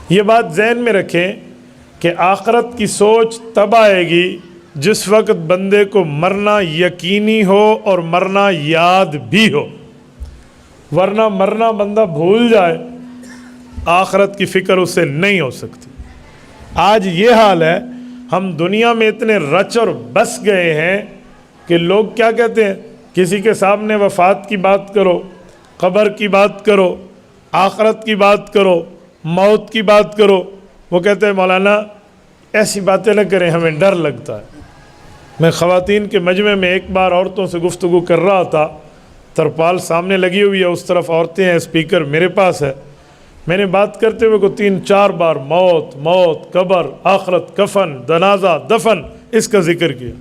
یہ بات ذہن میں رکھیں کہ آخرت کی سوچ تب آئے گی جس وقت بندے کو مرنا یقینی ہو اور مرنا یاد بھی ہو، ورنہ مرنا بندہ بھول جائے آخرت کی فکر اسے نہیں ہو سکتی۔ آج یہ حال ہے، ہم دنیا میں اتنے رچ اور بس گئے ہیں کہ لوگ کیا کہتے ہیں، کسی کے سامنے وفات کی بات کرو، قبر کی بات کرو، آخرت کی بات کرو، موت کی بات کرو، وہ کہتے ہیں مولانا ایسی باتیں نہ کریں، ہمیں ڈر لگتا ہے۔ میں خواتین کے مجمع میں ایک بار عورتوں سے گفتگو کر رہا تھا، ترپال سامنے لگی ہوئی ہے، اس طرف عورتیں ہیں، اسپیکر میرے پاس ہے۔ میں نے بات کرتے ہوئے کو 3-4 بار موت، موت، قبر، آخرت، کفن، جنازہ، دفن، اس کا ذکر کیا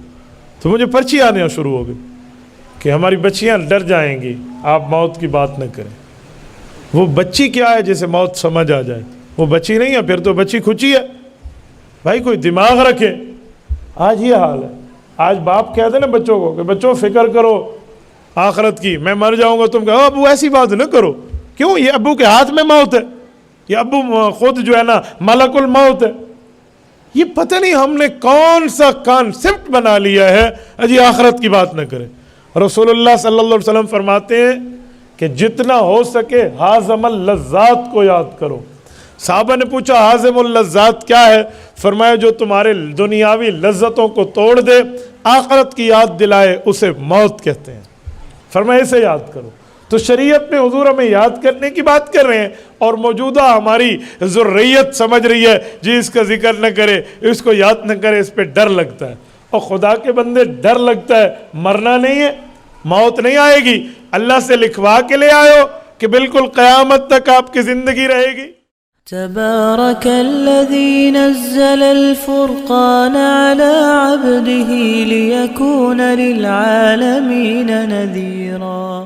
تو مجھے پرچی آنے شروع ہو گئی کہ ہماری بچیاں ڈر جائیں گی، آپ موت کی بات نہ کریں۔ وہ بچی کیا ہے جسے موت سمجھ آ جائے؟ وہ بچی نہیں ہے، پھر تو بچی کھچی ہے۔ بھائی کوئی دماغ رکھے۔ آج یہ حال ہے، آج باپ کہتے ہیں نا بچوں کو کہ بچوں فکر کرو آخرت کی، میں مر جاؤں گا، تم کہو ابو ایسی بات نہ کرو۔ کیوں؟ یہ ابو کے ہاتھ میں موت ہے، یہ ابو خود جو ہے نا ملک الموت ہے۔ یہ پتہ نہیں ہم نے کون سا کانسیپٹ بنا لیا ہے، اجی آخرت کی بات نہ کریں۔ رسول اللہ صلی اللہ علیہ وسلم فرماتے ہیں کہ جتنا ہو سکے حازم اللذات کو یاد کرو۔ صحابہ نے پوچھا حازم اللذات کیا ہے؟ فرمایا جو تمہارے دنیاوی لذتوں کو توڑ دے، آخرت کی یاد دلائے، اسے موت کہتے ہیں۔ فرمایا اسے یاد کرو۔ تو شریعت میں حضور ہمیں یاد کرنے کی بات کر رہے ہیں، اور موجودہ ہماری ذریت سمجھ رہی ہے جی اس کا ذکر نہ کرے، اس کو یاد نہ کرے، اس پہ ڈر لگتا ہے۔ اور خدا کے بندے ڈر لگتا ہے، مرنا نہیں ہے، موت نہیں آئے گی، اللہ سے لکھوا کے لے آئے کہ بالکل قیامت تک آپ کی زندگی رہے گی۔ تبارك الذي نزل الفرقان على عبده ليكون للعالمين نذيرا